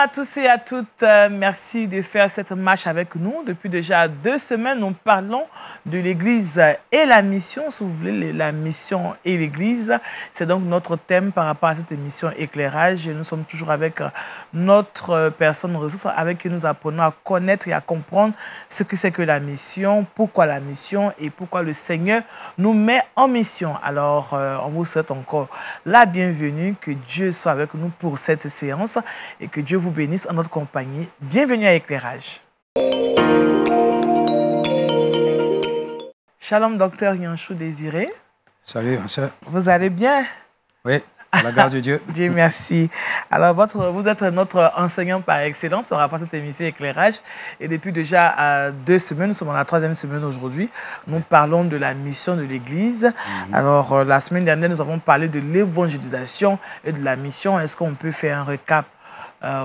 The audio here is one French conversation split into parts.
à tous et à toutes. Merci de faire cette marche avec nous. Depuis déjà 2 semaines, nous parlons de l'Église et la mission. Si vous voulez, la mission et l'Église, c'est donc notre thème par rapport à cette émission Éclairage. Et nous sommes toujours avec notre personne ressource avec qui nous apprenons à connaître et à comprendre ce que c'est que la mission, pourquoi la mission et pourquoi le Seigneur nous met en mission. Alors, on vous souhaite encore la bienvenue, que Dieu soit avec nous pour cette séance et que Dieu vous bénisse en notre compagnie. Bienvenue à Éclairage. Shalom, docteur Yanchou Désiré. Salut, ma soeur. Vous allez bien? Oui, à la grâce de Dieu. Dieu merci. Alors, vous êtes notre enseignant par excellence par rapport à cette émission Éclairage. Et depuis déjà 2 semaines, nous sommes dans la 3e semaine aujourd'hui, nous parlons de la mission de l'Église. Alors, la semaine dernière, nous avons parlé de l'évangélisation et de la mission. Est-ce qu'on peut faire un récap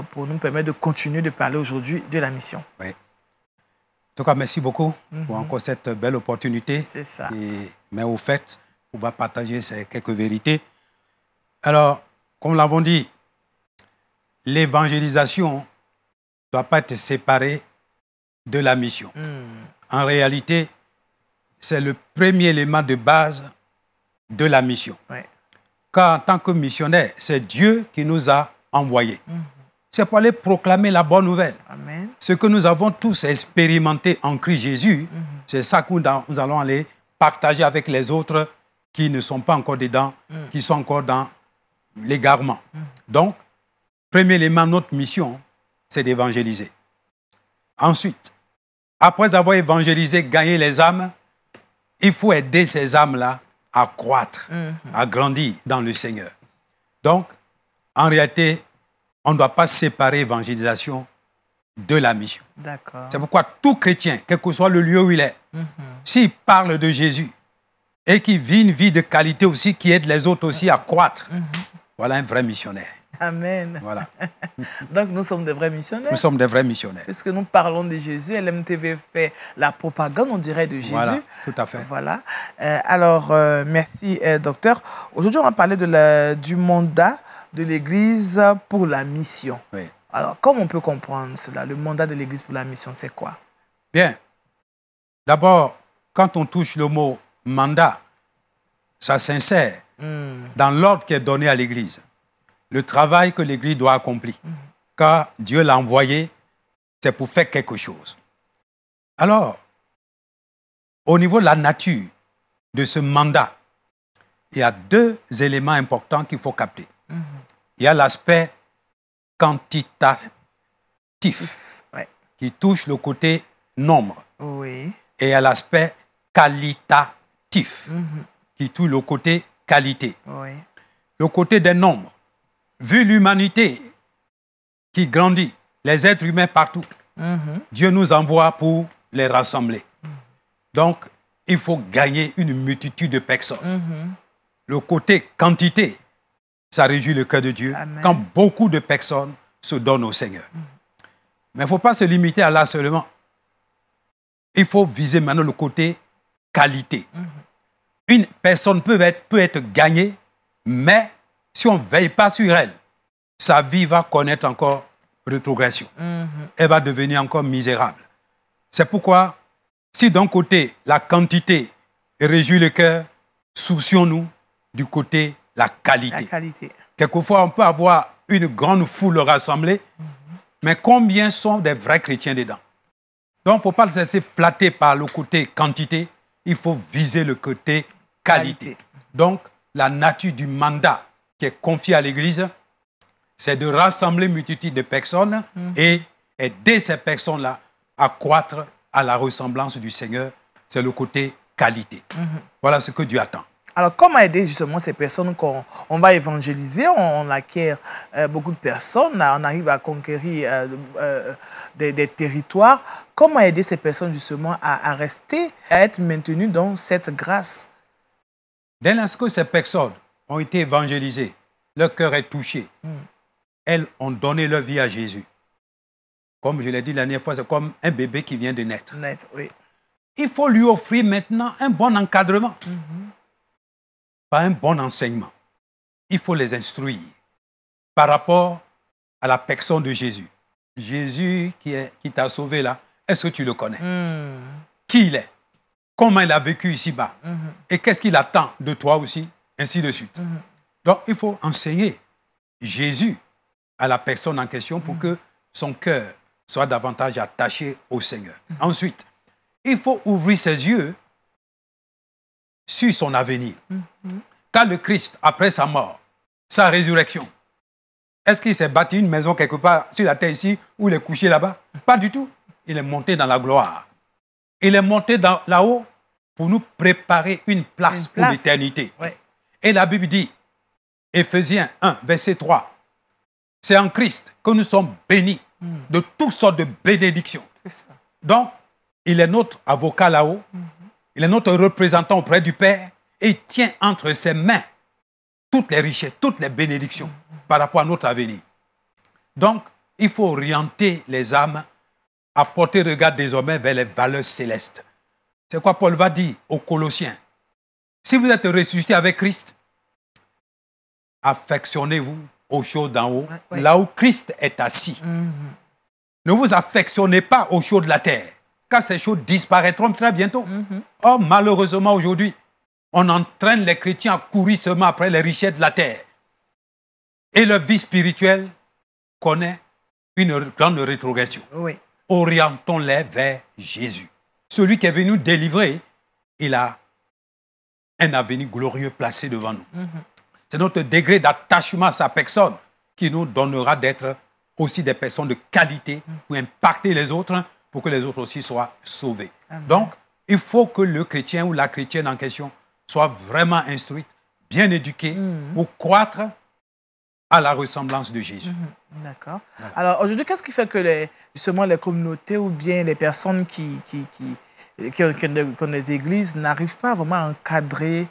pour nous permettre de continuer de parler aujourd'hui de la mission? Oui. En tout cas, merci beaucoup pour encore cette belle opportunité. C'est ça. Mais au fait, on va partager ces quelques vérités. Alors, comme nous l'avons dit, l'évangélisation ne doit pas être séparée de la mission. En réalité, c'est le premier élément de base de la mission. Ouais. Car en tant que missionnaire, c'est Dieu qui nous a envoyés. C'est pour aller proclamer la bonne nouvelle. Amen. Ce que nous avons tous expérimenté en Christ Jésus, c'est ça que nous allons aller partager avec les autres qui ne sont pas encore dedans, qui sont encore dans l'égarement. Donc, premier élément de notre mission, c'est d'évangéliser. Ensuite, après avoir évangélisé, gagné les âmes, il faut aider ces âmes-là à croître, à grandir dans le Seigneur. Donc, en réalité, on ne doit pas séparer l'évangélisation de la mission. D'accord. C'est pourquoi tout chrétien, quel que soit le lieu où il est, s'il parle de Jésus et qu'il vit une vie de qualité aussi, qui aide les autres aussi à croître, voilà un vrai missionnaire. Amen. Voilà. Donc, nous sommes des vrais missionnaires. Nous sommes des vrais missionnaires. Puisque nous parlons de Jésus, LMTV fait la propagande, on dirait, de Jésus. Voilà, tout à fait. Voilà. Alors, merci, docteur. Aujourd'hui, on va parler du mandat de l'Église pour la mission. Oui. Alors, comment on peut comprendre cela? Le mandat de l'Église pour la mission, c'est quoi? Bien. D'abord, quand on touche le mot mandat, ça s'insère dans l'ordre qui est donné à l'Église. Le travail que l'Église doit accomplir. Car Dieu l'a envoyé, c'est pour faire quelque chose. Alors, au niveau de la nature de ce mandat, il y a 2 éléments importants qu'il faut capter. Il y a l'aspect quantitatif, qui touche le côté nombre. Oui. Et il y a l'aspect qualitatif, qui touche le côté qualité. Oui. Le côté des nombres. Vu l'humanité qui grandit, les êtres humains partout, Dieu nous envoie pour les rassembler. Donc, il faut gagner une multitude de personnes. Le côté quantité, ça réjouit le cœur de Dieu. Amen. Quand beaucoup de personnes se donnent au Seigneur. Mais il ne faut pas se limiter à là seulement. Il faut viser maintenant le côté qualité. Une personne peut être gagnée, mais si on ne veille pas sur elle, sa vie va connaître encore rétrogression. Elle va devenir encore misérable. C'est pourquoi, si d'un côté, la quantité réjouit le cœur, soucions-nous du côté la qualité. La qualité. Quelquefois, on peut avoir une grande foule rassemblée, mais combien sont des vrais chrétiens dedans? Donc, il ne faut pas se laisser flatter par le côté quantité, il faut viser le côté qualité. Donc, la nature du mandat qui est confié à l'Église, c'est de rassembler une multitude de personnes et aider ces personnes-là à croître à la ressemblance du Seigneur. C'est le côté qualité. Voilà ce que Dieu attend. Alors, comment aider justement ces personnes qu'on va évangéliser? On acquiert beaucoup de personnes, on arrive à conquérir des territoires. Comment aider ces personnes justement à rester, à être maintenues dans cette grâce? Dès l'instant que ces personnes ont été évangélisées, leur cœur est touché, elles ont donné leur vie à Jésus. Comme je l'ai dit la dernière fois, c'est comme un bébé qui vient de naître. Oui. Il faut lui offrir maintenant un bon encadrement. Pas un bon enseignement. Il faut les instruire par rapport à la personne de Jésus. Jésus qui t'a sauvé là, est-ce que tu le connais? Qui il est? Comment il a vécu ici-bas? Et qu'est-ce qu'il attend de toi aussi? Ainsi de suite. Donc, il faut enseigner Jésus à la personne en question pour que son cœur soit davantage attaché au Seigneur. Ensuite, il faut ouvrir ses yeux sur son avenir. Quand le Christ, après sa mort, sa résurrection, est-ce qu'il s'est bâti une maison quelque part sur la terre ici ou il est couché là-bas? Pas du tout. Il est monté dans la gloire. Il est monté là-haut pour nous préparer une place pour l'éternité. Ouais. Et la Bible dit, Éphésiens 1, verset 3, c'est en Christ que nous sommes bénis de toutes sortes de bénédictions. Donc, il est notre avocat là-haut, il est notre représentant auprès du Père et il tient entre ses mains toutes les richesses, toutes les bénédictions par rapport à notre avenir. Donc, il faut orienter les âmes à porter regard désormais vers les valeurs célestes. C'est quoi Paul va dire aux Colossiens? Si vous êtes ressuscité avec Christ, affectionnez-vous aux choses d'en haut, là où Christ est assis. Ne vous affectionnez pas aux choses de la terre, car ces choses disparaîtront très bientôt. Or, malheureusement, aujourd'hui, on entraîne les chrétiens à courir seulement après les richesses de la terre. Et leur vie spirituelle connaît une grande rétrogression. Orientons-les vers Jésus. Celui qui est venu nous délivrer, il a un avenir glorieux placé devant nous. C'est notre degré d'attachement à sa personne qui nous donnera d'être aussi des personnes de qualité pour impacter les autres, pour que les autres aussi soient sauvés. Donc, il faut que le chrétien ou la chrétienne en question soit vraiment instruite, bien éduquée, pour croître à la ressemblance de Jésus. D'accord. Voilà. Alors, aujourd'hui, qu'est-ce qui fait que justement les communautés ou bien les personnes qui ont des églises n'arrivent pas vraiment à encadrer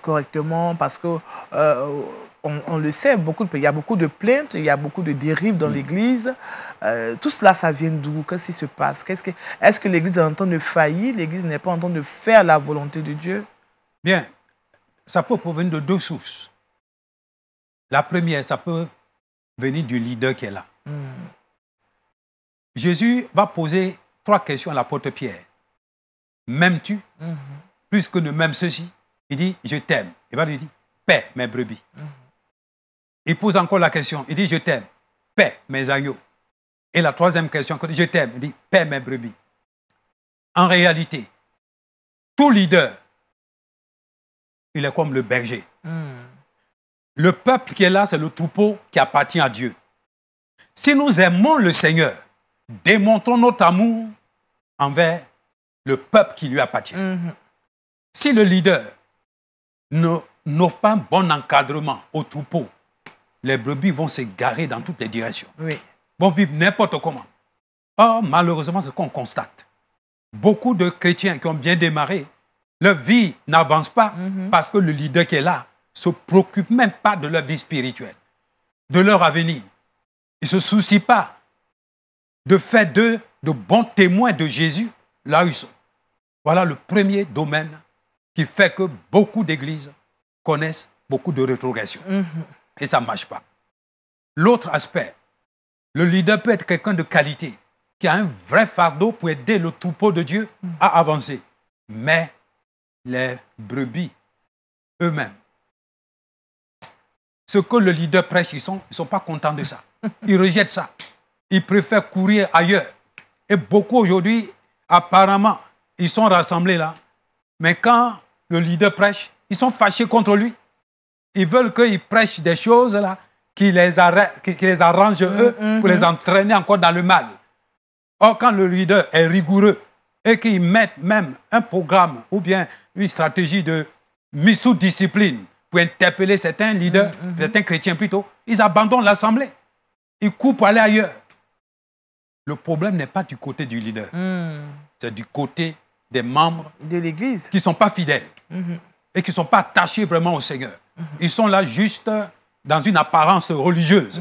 correctement? Parce que on le sait, il y a beaucoup de plaintes, il y a beaucoup de dérives dans l'Église. Tout cela, ça vient d'où? Qu'est-ce qui se passe? Est-ce que l'Église est en train de faillir? L'Église n'est pas en train de faire la volonté de Dieu? Bien, ça peut provenir de deux sources. La première, ça peut venir du leader qui est là. Jésus va poser 3 questions à l'apôtre Pierre. M'aimes-tu plus que ne m'aime ceci? Il dit, je t'aime. Il va lui dire, paie mes brebis. Il pose encore la question. Il dit, je t'aime. Paie mes agneaux. Et la 3e question, je t'aime. Il dit, paie mes brebis. En réalité, tout leader, il est comme le berger. Le peuple qui est là, c'est le troupeau qui appartient à Dieu. Si nous aimons le Seigneur, démontrons notre amour envers le peuple qui lui appartient. Si le leader n'offre pas un bon encadrement au troupeau, les brebis vont s'égarer dans toutes les directions. Vont vivre n'importe comment. Or, malheureusement, c'est ce qu'on constate. Beaucoup de chrétiens qui ont bien démarré, leur vie n'avance pas parce que le leader qui est là ne se préoccupe même pas de leur vie spirituelle, de leur avenir. Il ne se soucie pas de faire d'eux de bons témoins de Jésus là où ils sont. Voilà le premier domaine qui fait que beaucoup d'églises connaissent beaucoup de rétrogression. Et ça ne marche pas. L'autre aspect, le leader peut être quelqu'un de qualité, qui a un vrai fardeau pour aider le troupeau de Dieu à avancer. Mais les brebis eux-mêmes, ce que le leader prêche, ils ne sont pas contents de ça. Ils rejettent ça. Ils préfèrent courir ailleurs. Et beaucoup aujourd'hui, apparemment, ils sont rassemblés là. Mais quand le leader prêche, ils sont fâchés contre lui. Ils veulent qu'il prêche des choses là qui les arrangent eux pour les entraîner encore dans le mal. Or, quand le leader est rigoureux et qu'il met même un programme ou bien une stratégie de mise sous discipline pour interpeller certains leaders, certains chrétiens plutôt, ils abandonnent l'assemblée. Ils courent pour aller ailleurs. Le problème n'est pas du côté du leader. C'est du côté des membres de l'Église qui ne sont pas fidèles et qui ne sont pas attachés vraiment au Seigneur. Ils sont là juste dans une apparence religieuse,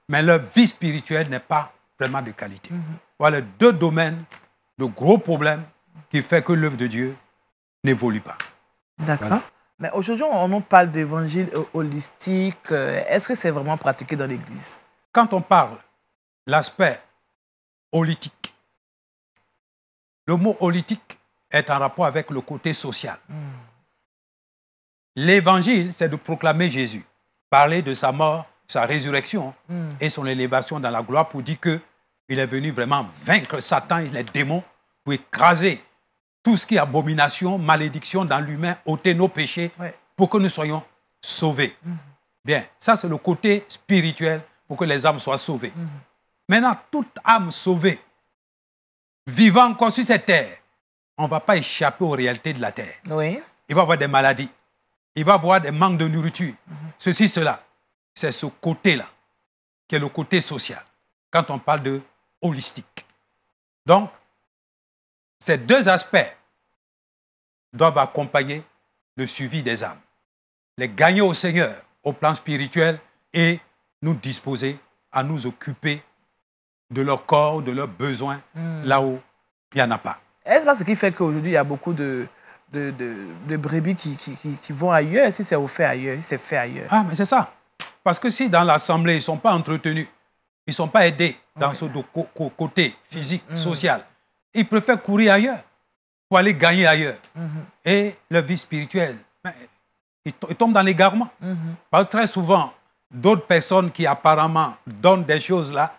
mais leur vie spirituelle n'est pas vraiment de qualité. Voilà 2 domaines de gros problèmes qui font que l'œuvre de Dieu n'évolue pas. D'accord. Voilà. Mais aujourd'hui, on nous parle d'évangile holistique. Est-ce que c'est vraiment pratiqué dans l'Église? quand on parle l'aspect holistique, le mot holistique est en rapport avec le côté social. L'évangile, c'est de proclamer Jésus, parler de sa mort, sa résurrection et son élévation dans la gloire pour dire qu'il est venu vraiment vaincre Satan et les démons pour écraser tout ce qui est abomination, malédiction dans l'humain, ôter nos péchés pour que nous soyons sauvés. Bien, ça c'est le côté spirituel pour que les âmes soient sauvées. Maintenant, toute âme sauvée, vivant encore sur cette terre, on ne va pas échapper aux réalités de la terre. Oui. Il va y avoir des maladies, il va y avoir des manques de nourriture, ceci, cela. C'est ce côté-là qui est le côté social, quand on parle de holistique. Donc, ces deux aspects doivent accompagner le suivi des âmes. Les gagner au Seigneur au plan spirituel et nous disposer à nous occuper de leur corps, de leurs besoins, là où il n'y en a pas. Est-ce pas ce qui fait qu'aujourd'hui, il y a beaucoup de brebis qui vont ailleurs, si c'est fait ailleurs, si c'est fait ailleurs? Ah, mais c'est ça. Parce que si dans l'assemblée, ils ne sont pas entretenus, ils ne sont pas aidés dans ce côté physique, social, ils préfèrent courir ailleurs pour aller gagner ailleurs. Et leur vie spirituelle, ils tombent dans l'égarement. Parce que très souvent, d'autres personnes qui apparemment donnent des choses là,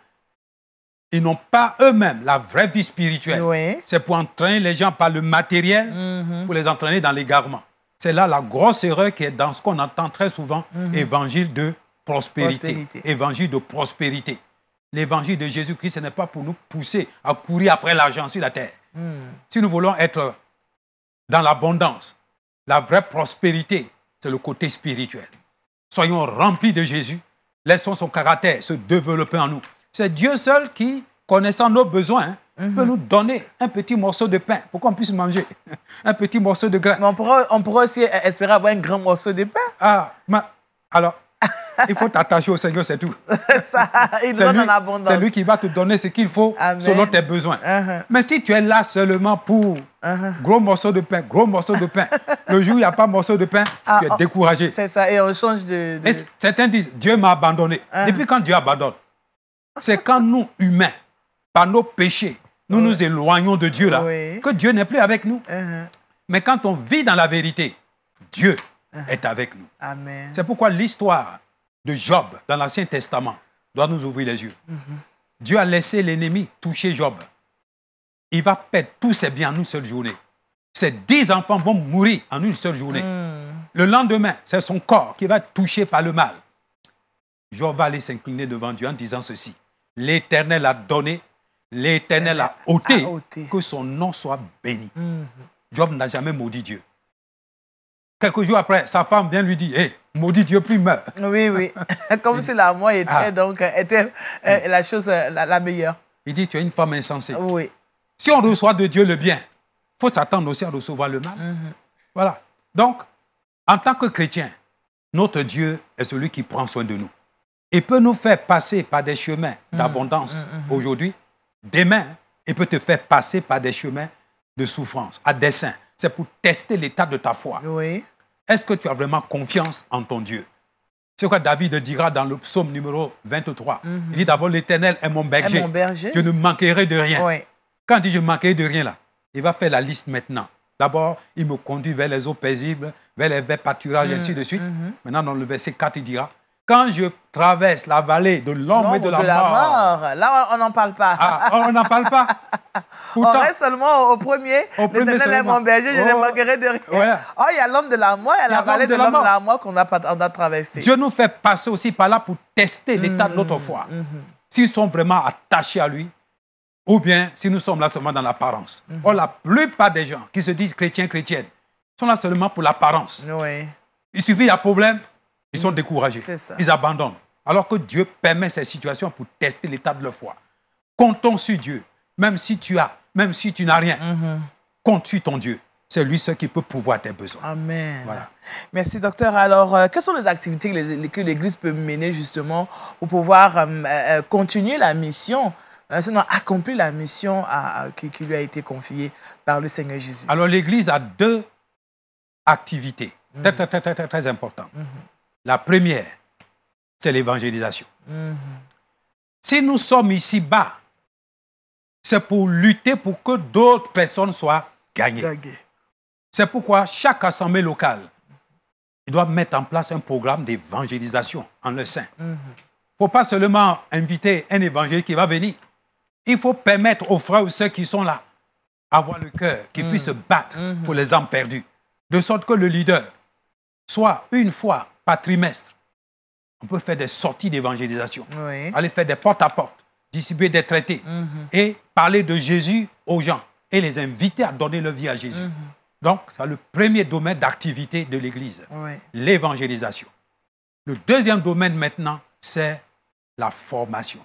ils n'ont pas eux-mêmes la vraie vie spirituelle. Oui. C'est pour entraîner les gens par le matériel, pour les entraîner dans l'égarement. C'est là la grosse erreur qui est dans ce qu'on entend très souvent, évangile de prospérité. Évangile de prospérité. L'évangile de Jésus-Christ, ce n'est pas pour nous pousser à courir après l'argent sur la terre. Si nous voulons être dans l'abondance, la vraie prospérité, c'est le côté spirituel. Soyons remplis de Jésus, laissons son caractère se développer en nous. C'est Dieu seul qui, connaissant nos besoins, peut nous donner un petit morceau de pain pour qu'on puisse manger, un petit morceau de grain. Mais on pourrait aussi espérer avoir un grand morceau de pain. Ah, alors, il faut t'attacher au Seigneur, c'est tout. C'est ça, il donne en abondance. C'est lui qui va te donner ce qu'il faut selon tes besoins. Mais si tu es là seulement pour gros morceau de pain, le jour où il n'y a pas morceau de pain, tu es découragé. C'est ça, et on change de... Et certains disent, Dieu m'a abandonné. Depuis quand Dieu abandonne? C'est quand nous, humains, par nos péchés, nous nous éloignons de Dieu là, que Dieu n'est plus avec nous. Mais quand on vit dans la vérité, Dieu est avec nous. Amen. C'est pourquoi l'histoire de Job dans l'Ancien Testament doit nous ouvrir les yeux. Dieu a laissé l'ennemi toucher Job. Il va perdre tous ses biens en une seule journée. Ses 10 enfants vont mourir en une seule journée. Le lendemain, c'est son corps qui va être touché par le mal. Job va aller s'incliner devant Dieu en disant ceci. L'Éternel a donné, l'Éternel a ôté, que son nom soit béni. Job n'a jamais maudit Dieu. Quelques jours après, sa femme vient lui dire, hey, maudit Dieu, plus meurt. Oui, oui. Comme si la mort était la chose la meilleure. Il dit, tu es une femme insensée. Oui. Si on reçoit de Dieu le bien, il faut s'attendre aussi à recevoir le mal. Voilà. Donc, en tant que chrétien, notre Dieu est celui qui prend soin de nous. Il peut nous faire passer par des chemins d'abondance aujourd'hui. Demain, il peut te faire passer par des chemins de souffrance, à dessein. C'est pour tester l'état de ta foi. Oui. Est-ce que tu as vraiment confiance en ton Dieu? C'est quoi David dira dans le psaume numéro 23. Il dit d'abord, l'Éternel est mon berger. Je ne manquerai de rien. Oui. Quand il dit je ne manquerai de rien, là, il va faire la liste maintenant. D'abord, il me conduit vers les eaux paisibles, vers les verts pâturages, et ainsi de suite. Maintenant, dans le verset 4, il dira, quand je traverse la vallée de l'ombre et de la mort. Là, on n'en parle pas. Ah, on n'en parle pas. Pourtant, on reste seulement au premier. L'Éternel est mon berger, je ne manquerai de rien. Voilà. Oh, il y a l'homme de la mort, il y a la vallée de l'homme de la mort qu'on a traversée. Dieu nous fait passer aussi par là pour tester l'état de notre foi. Si nous sommes vraiment attachés à lui, ou bien si nous sommes là seulement dans l'apparence. Or, la plupart des gens qui se disent chrétiens, chrétiennes, sont là seulement pour l'apparence. Oui. Il suffit, il y a problème, ils sont découragés. Ça. Ils abandonnent. Alors que Dieu permet ces situations pour tester l'état de leur foi. Comptons sur Dieu. Même si tu n'as rien, compte sur ton Dieu. C'est lui seul qui peut pourvoir tes besoins. Amen. Voilà. Merci, docteur. Alors, quelles sont les activités que l'Église peut mener justement pour pouvoir continuer la mission, sinon accomplir la mission qui lui a été confiée par le Seigneur Jésus? Alors, l'Église a 2 activités très importantes. La première, c'est l'évangélisation. Si nous sommes ici-bas, c'est pour lutter pour que d'autres personnes soient gagnées. C'est pourquoi chaque assemblée locale, ils doivent mettre en place un programme d'évangélisation en leur sein. Il ne faut pas seulement inviter un évangéliste qui va venir. Il faut permettre aux frères ou sœurs qui sont là avoir le cœur, qu'ils puissent se battre pour les âmes perdues. De sorte que le leader soit une fois par trimestre. On peut faire des sorties d'évangélisation, aller faire des porte-à-porte, distribuer des traités et parler de Jésus aux gens et les inviter à donner leur vie à Jésus. Donc, c'est le premier domaine d'activité de l'Église, l'évangélisation. Le deuxième domaine maintenant, c'est la formation,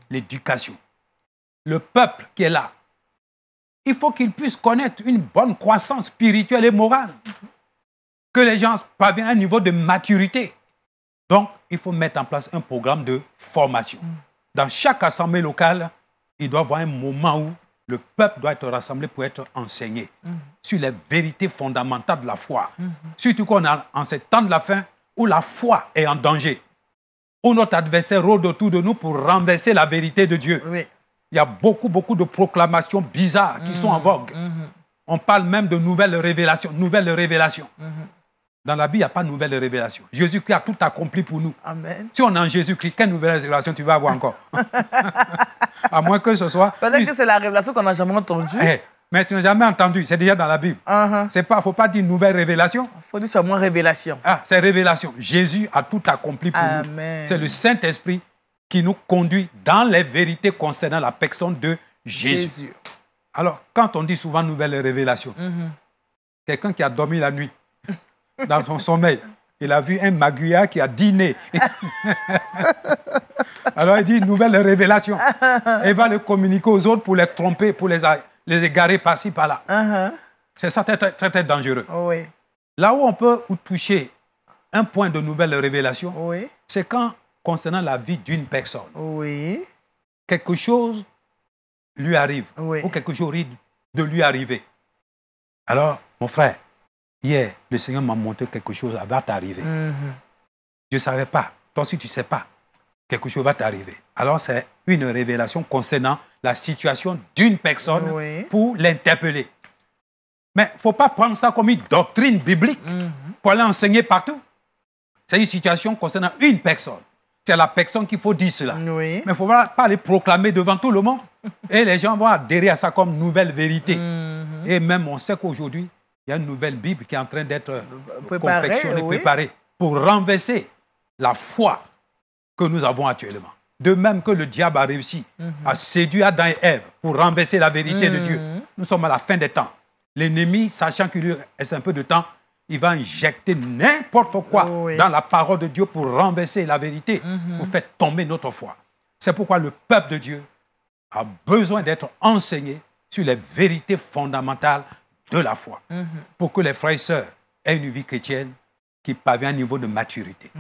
l'éducation. Le peuple qui est là, il faut qu'il puisse connaître une bonne croissance spirituelle et morale, que les gens parviennent à un niveau de maturité. Donc, il faut mettre en place un programme de formation. Dans chaque assemblée locale, il doit y avoir un moment où le peuple doit être rassemblé pour être enseigné sur les vérités fondamentales de la foi. Surtout qu'on est en ces temps de la fin où la foi est en danger, où notre adversaire rôde autour de nous pour renverser la vérité de Dieu. Il y a beaucoup de proclamations bizarres qui sont en vogue. On parle même de nouvelles révélations. Dans la Bible, il n'y a pas de nouvelle révélation. Jésus-Christ a tout accompli pour nous. Amen. Si on est en Jésus-Christ, quelle nouvelle révélation tu vas avoir encore? À moins que ce soit... Peut-être que c'est la révélation qu'on n'a jamais entendue. Mais tu n'as jamais entendu, c'est déjà dans la Bible. Il ne faut pas dire nouvelle révélation. Il faut dire seulement révélation. C'est révélation. Jésus a tout accompli pour nous. C'est le Saint-Esprit qui nous conduit dans les vérités concernant la personne de Jésus. Alors, quand on dit souvent nouvelle révélation, quelqu'un qui a dormi la nuit, dans son sommeil, il a vu un maguillard qui a dîné. Alors il dit nouvelle révélation. Et il va le communiquer aux autres pour les tromper, pour les égarer par-ci, par-là. C'est ça très dangereux. Là où on peut toucher un point de nouvelle révélation, c'est quand, concernant la vie d'une personne, quelque chose lui arrive, ou quelque chose risque de lui arriver. Alors, mon frère, hier, le Seigneur m'a montré quelque chose va t'arriver. Je ne savais pas. Toi aussi, tu ne sais pas. Quelque chose va t'arriver. Alors, c'est une révélation concernant la situation d'une personne pour l'interpeller. Mais il ne faut pas prendre ça comme une doctrine biblique pour aller enseigner partout. C'est une situation concernant une personne. C'est la personne qu'il faut dire cela. Mais il ne faut pas aller proclamer devant tout le monde. Et les gens vont adhérer à ça comme nouvelle vérité. Et même, on sait qu'aujourd'hui, il y a une nouvelle Bible qui est en train d'être confectionnée, préparée pour renverser la foi que nous avons actuellement. De même que le diable a réussi à séduire Adam et Ève pour renverser la vérité de Dieu. Nous sommes à la fin des temps. L'ennemi, sachant qu'il lui reste un peu de temps, il va injecter n'importe quoi dans la parole de Dieu pour renverser la vérité, pour faire tomber notre foi. C'est pourquoi le peuple de Dieu a besoin d'être enseigné sur les vérités fondamentales de la foi, pour que les frères et sœurs aient une vie chrétienne qui parvient à un niveau de maturité.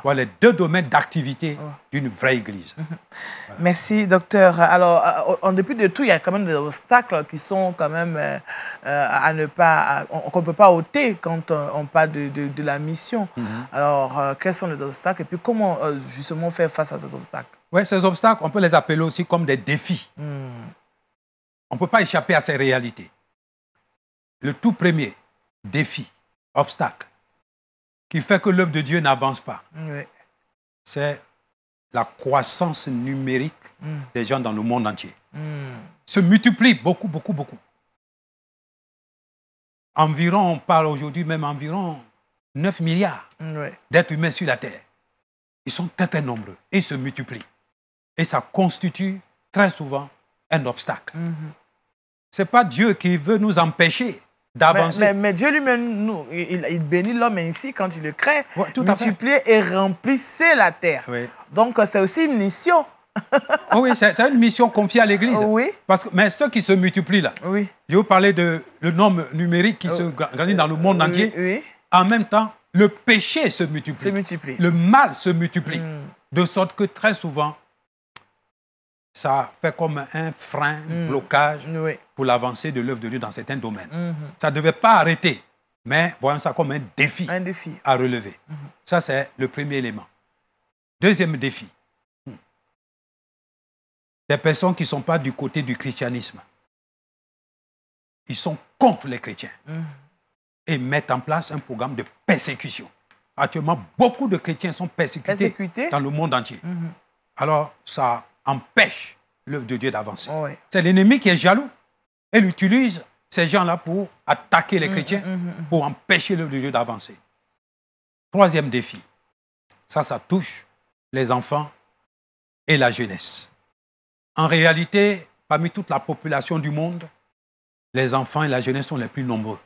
Voilà les deux domaines d'activité d'une vraie église. Voilà. Merci, docteur. Alors, en dépit de tout, il y a quand même des obstacles qui sont quand même à ne pas... qu'on ne peut pas ôter quand on parle de la mission. Alors, quels sont les obstacles et puis comment justement faire face à ces obstacles? Oui, ces obstacles, on peut les appeler aussi comme des défis. On ne peut pas échapper à ces réalités. Le tout premier défi, obstacle, qui fait que l'œuvre de Dieu n'avance pas, c'est la croissance numérique des gens dans le monde entier. Se multiplie beaucoup. Environ, on parle aujourd'hui même environ 9 milliards d'êtres humains sur la Terre. Ils sont très nombreux et ils se multiplient. Et ça constitue très souvent un obstacle. Ce n'est pas Dieu qui veut nous empêcher d'avancer. Mais Dieu lui-même, il bénit l'homme ainsi quand il le crée. Multiplier et remplissez la terre. Donc, c'est aussi une mission. Oui, c'est une mission confiée à l'Église. Mais ceux qui se multiplient là, je vais vous parler de le nombre numérique qui se grandit dans le monde entier. En même temps, le péché se multiplie. Le mal se multiplie. De sorte que très souvent, ça fait comme un frein, un blocage pour l'avancée de l'œuvre de Dieu dans certains domaines. Ça ne devait pas arrêter, mais voyons ça comme un défi à relever. Ça, c'est le premier élément. Deuxième défi, des personnes qui ne sont pas du côté du christianisme. Ils sont contre les chrétiens et mettent en place un programme de persécution. Actuellement, beaucoup de chrétiens sont persécutés dans le monde entier. Alors, ça empêche l'œuvre de Dieu d'avancer. C'est l'ennemi qui est jaloux. Il utilise ces gens-là pour attaquer les chrétiens, pour empêcher l'œuvre de Dieu d'avancer. Troisième défi, ça touche les enfants et la jeunesse. En réalité, parmi toute la population du monde, les enfants et la jeunesse sont les plus nombreux.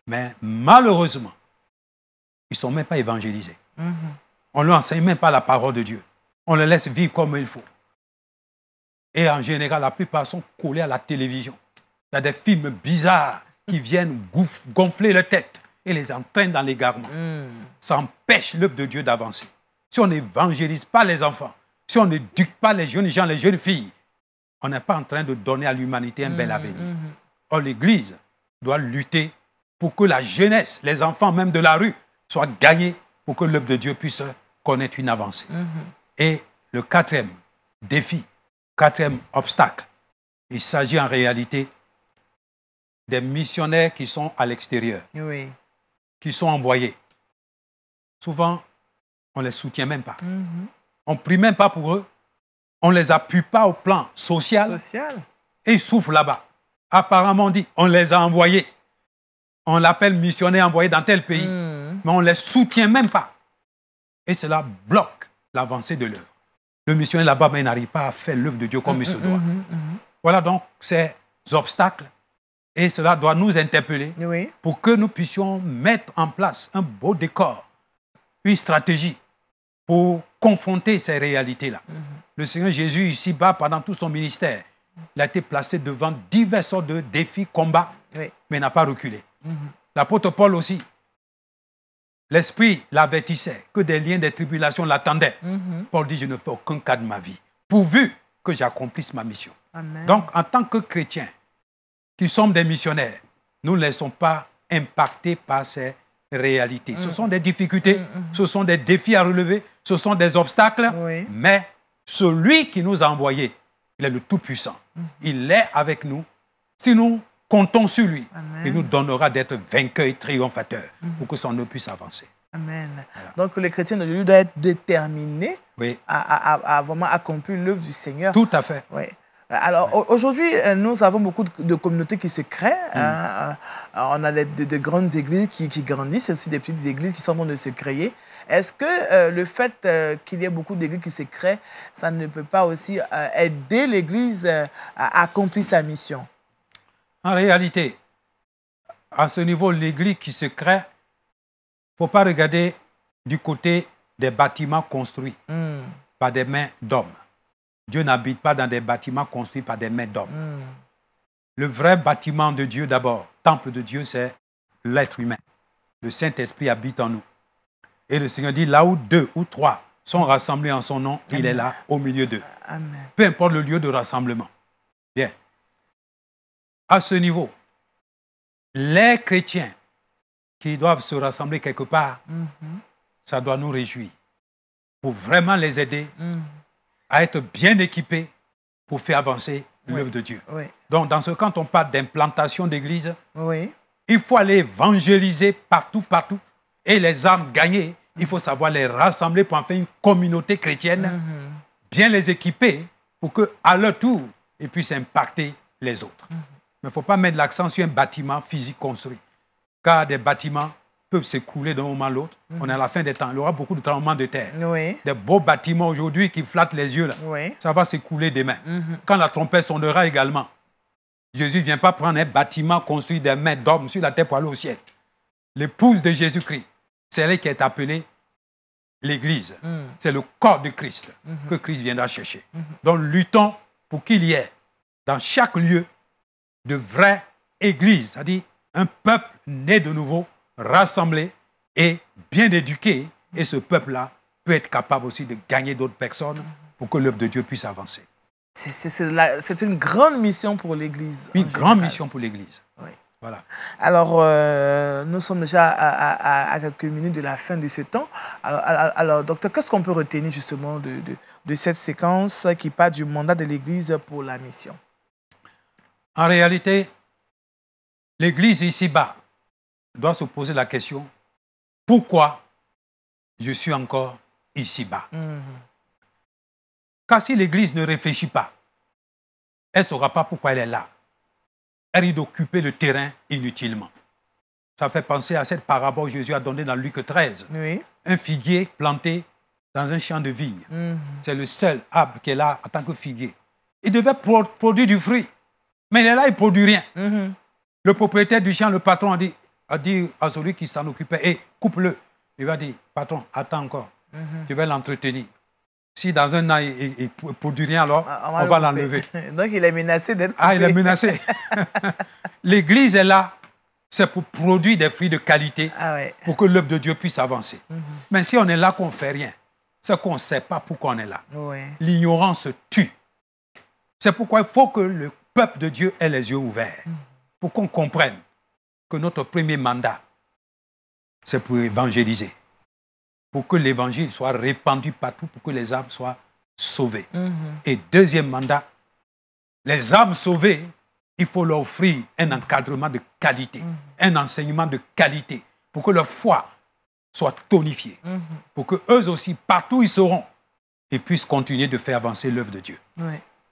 Mais malheureusement, ils ne sont même pas évangélisés. On ne leur enseigne même pas la parole de Dieu. On les laisse vivre comme il faut. Et en général, la plupart sont collés à la télévision. Il y a des films bizarres qui viennent gonfler leur tête et les entraînent dans l'égarement. Ça empêche l'œuvre de Dieu d'avancer. Si on n'évangélise pas les enfants, si on n'éduque pas les jeunes gens, les jeunes filles, on n'est pas en train de donner à l'humanité un bel avenir. Or, l'Église doit lutter pour que la jeunesse, les enfants même de la rue, soient gagnés pour que l'œuvre de Dieu puisse connaître une avancée. Et le quatrième défi, quatrième obstacle, il s'agit en réalité des missionnaires qui sont à l'extérieur, qui sont envoyés. Souvent, on ne les soutient même pas. On ne prie même pas pour eux. On ne les appuie pas au plan social. Et ils souffrent là-bas. Apparemment, on dit, on les a envoyés. On l'appelle missionnaire envoyé dans tel pays. Mais on ne les soutient même pas. Et cela bloque l'avancée de l'œuvre. Le missionnaire là-bas, il n'arrive pas à faire l'œuvre de Dieu comme il se doit. Voilà donc ces obstacles. Et cela doit nous interpeller pour que nous puissions mettre en place un beau décor, une stratégie pour confronter ces réalités-là. Le Seigneur Jésus, ici-bas, pendant tout son ministère, il a été placé devant divers sortes de défis, combats, mais il n'a pas reculé. L'apôtre Paul aussi, l'Esprit l'avertissait que des liens, des tribulations l'attendaient. Paul dit, je ne fais aucun cas de ma vie, pourvu que j'accomplisse ma mission. Amen. Donc, en tant que chrétiens, qui sommes des missionnaires, nous ne laissons pas impacter par ces réalités. Ce sont des difficultés, ce sont des défis à relever, ce sont des obstacles, mais celui qui nous a envoyés, il est le Tout-Puissant. Il est avec nous. Si nous comptons sur lui, il nous donnera d'être vainqueurs et triomphateurs pour que son œuvre puisse avancer. Amen. Voilà. Donc, les chrétiens d'aujourd'hui doivent être déterminés à vraiment accomplir l'œuvre du Seigneur. Tout à fait. Alors, aujourd'hui, nous avons beaucoup de communautés qui se créent. On a de grandes églises qui grandissent, et aussi des petites églises qui sont en train de se créer. Est-ce que le fait qu'il y ait beaucoup d'églises qui se créent, ça ne peut pas aussi aider l'Église à accomplir sa mission? En réalité, à ce niveau, l'Église qui se crée, il ne faut pas regarder du côté des bâtiments construits par des mains d'hommes. Dieu n'habite pas dans des bâtiments construits par des mains d'hommes. Le vrai bâtiment de Dieu, d'abord, temple de Dieu, c'est l'être humain. Le Saint-Esprit habite en nous. Et le Seigneur dit, là où 2 ou 3 sont rassemblés en son nom, il est là, au milieu d'eux. Peu importe le lieu de rassemblement. Bien. À ce niveau, les chrétiens qui doivent se rassembler quelque part, ça doit nous réjouir. Pour vraiment les aider à être bien équipés pour faire avancer l'œuvre de Dieu. Donc, dans ce quand on parle d'implantation d'église, il faut aller évangéliser partout, et les âmes gagnées, il faut savoir les rassembler pour en faire une communauté chrétienne, bien les équiper pour qu'à leur tour, ils puissent impacter les autres. Mais il ne faut pas mettre l'accent sur un bâtiment physique construit, car des bâtiments peuvent s'écrouler d'un moment à l'autre. On est à la fin des temps. Il y aura beaucoup de tremblements de terre. Des beaux bâtiments aujourd'hui qui flattent les yeux, là, ça va s'écrouler demain. Quand la trompette sonnera également, Jésus ne vient pas prendre un bâtiment construit des mains d'hommes sur la terre pour aller au ciel. L'épouse de Jésus-Christ, c'est elle qui est appelée l'Église. C'est le corps de Christ que Christ viendra chercher. Donc luttons pour qu'il y ait dans chaque lieu de vraies églises, c'est-à-dire un peuple né de nouveau, rassemblé et bien éduqué. Et ce peuple-là peut être capable aussi de gagner d'autres personnes pour que l'œuvre de Dieu puisse avancer. C'est une grande mission pour l'Église. Une grande mission pour l'Église. Voilà. Alors, nous sommes déjà à quelques minutes de la fin de ce temps. Alors docteur, qu'est-ce qu'on peut retenir justement de cette séquence qui part du mandat de l'Église pour la mission? En réalité, l'Église ici-bas doit se poser la question, pourquoi je suis encore ici-bas? Car si l'Église ne réfléchit pas, elle ne saura pas pourquoi elle est là. Elle risque d'occuper le terrain inutilement. Ça fait penser à cette parabole que Jésus a donnée dans Luc 13. Oui. Un figuier planté dans un champ de vigne. C'est le seul arbre qui est là en tant que figuier. Il devait produire du fruit. Mais il est là, il ne produit rien. Le propriétaire du champ, le patron, a dit à celui qui s'en occupait, hey, coupe-le. Il va dire, patron, attends encore. Je vais l'entretenir. Si dans un an, il ne produit rien, alors on va l'enlever. Donc, il est menacé d'être coupé. Ah, il est menacé. L'Église est là, c'est pour produire des fruits de qualité, pour que l'œuvre de Dieu puisse avancer. Mais si on est là qu'on ne fait rien, c'est qu'on ne sait pas pourquoi on est là. L'ignorance tue. C'est pourquoi il faut que le peuple de Dieu ait les yeux ouverts, pour qu'on comprenne que notre premier mandat, c'est pour évangéliser. Pour que l'évangile soit répandu partout, pour que les âmes soient sauvées. Et deuxième mandat, les âmes sauvées, il faut leur offrir un encadrement de qualité, un enseignement de qualité, pour que leur foi soit tonifiée, pour que eux aussi, partout où ils seront, ils puissent continuer de faire avancer l'œuvre de Dieu.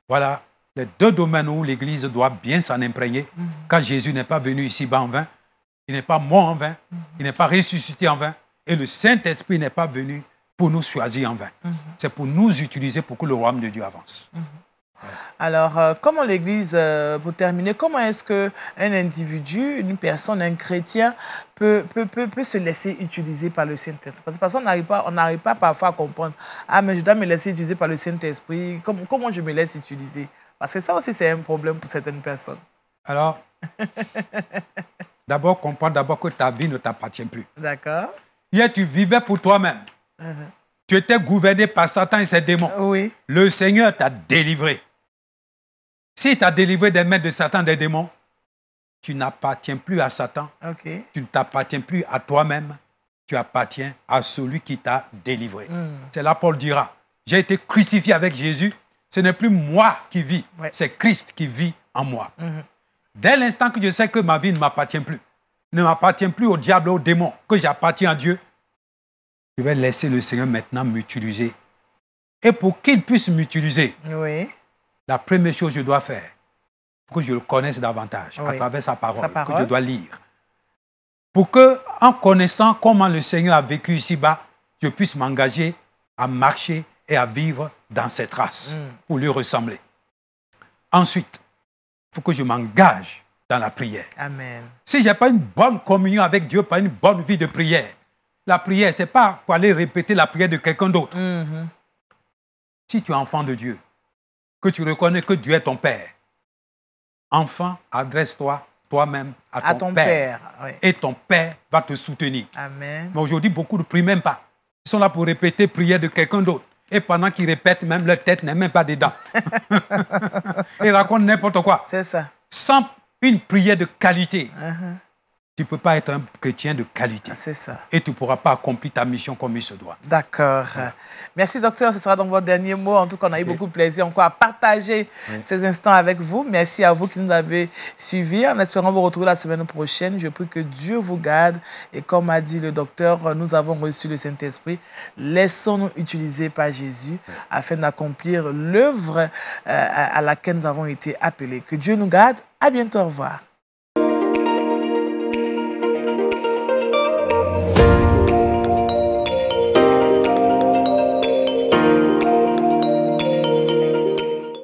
Voilà les deux domaines où l'Église doit bien s'en imprégner, car Jésus n'est pas venu ici-bas en vain, il n'est pas mort en vain, il n'est pas ressuscité en vain, et le Saint-Esprit n'est pas venu pour nous choisir en vain. C'est pour nous utiliser pour que le royaume de Dieu avance. Voilà. Alors, comment l'Église, pour terminer, comment est-ce qu'un individu, une personne, un chrétien peut se laisser utiliser par le Saint-Esprit? Parce qu'on n'arrive pas parfois à comprendre. Ah, mais je dois me laisser utiliser par le Saint-Esprit. Comment je me laisse utiliser? Parce que ça aussi, c'est un problème pour certaines personnes. Alors, d'abord, comprends d'abord que ta vie ne t'appartient plus. D'accord. Hier, tu vivais pour toi-même. Tu étais gouverné par Satan et ses démons. Oui. Le Seigneur t'a délivré. S'il t'a délivré des mains de Satan, des démons, tu n'appartiens plus à Satan. Tu ne t'appartiens plus à toi-même. Tu appartiens à celui qui t'a délivré. C'est là Paul dira, j'ai été crucifié avec Jésus. Ce n'est plus moi qui vis, c'est Christ qui vit en moi. Dès l'instant que je sais que ma vie ne m'appartient plus, ne m'appartient plus au diable et aux démons, que j'appartiens à Dieu, je vais laisser le Seigneur maintenant m'utiliser. Et pour qu'il puisse m'utiliser, la première chose que je dois faire, pour que je le connaisse davantage, à travers sa parole, que je dois lire, pour que, en connaissant comment le Seigneur a vécu ici-bas, je puisse m'engager à marcher et à vivre dans ses traces, pour lui ressembler. Ensuite, il faut que je m'engage dans la prière. Amen. Si je n'ai pas une bonne communion avec Dieu, pas une bonne vie de prière, la prière, ce n'est pas pour aller répéter la prière de quelqu'un d'autre. Si tu es enfant de Dieu, que tu reconnais que Dieu est ton Père, enfant, adresse-toi toi-même à ton Père. Et ton Père va te soutenir. Amen. Mais aujourd'hui, beaucoup ne prient même pas. Ils sont là pour répéter prière de quelqu'un d'autre. Et pendant qu'ils répètent, même leur tête n'est même pas dedans. Ils racontent n'importe quoi. C'est ça. Sans une prière de qualité, tu ne peux pas être un chrétien de qualité. C'est ça. Et tu ne pourras pas accomplir ta mission comme il se doit. D'accord. Voilà. Merci, docteur. Ce sera donc votre dernier mot. En tout cas, on a eu beaucoup de plaisir encore à partager ces instants avec vous. Merci à vous qui nous avez suivis. En espérant vous retrouver la semaine prochaine. Je prie que Dieu vous garde. Et comme a dit le docteur, nous avons reçu le Saint-Esprit. Laissons-nous utiliser par Jésus afin d'accomplir l'œuvre à laquelle nous avons été appelés. Que Dieu nous garde. À bientôt. Au revoir.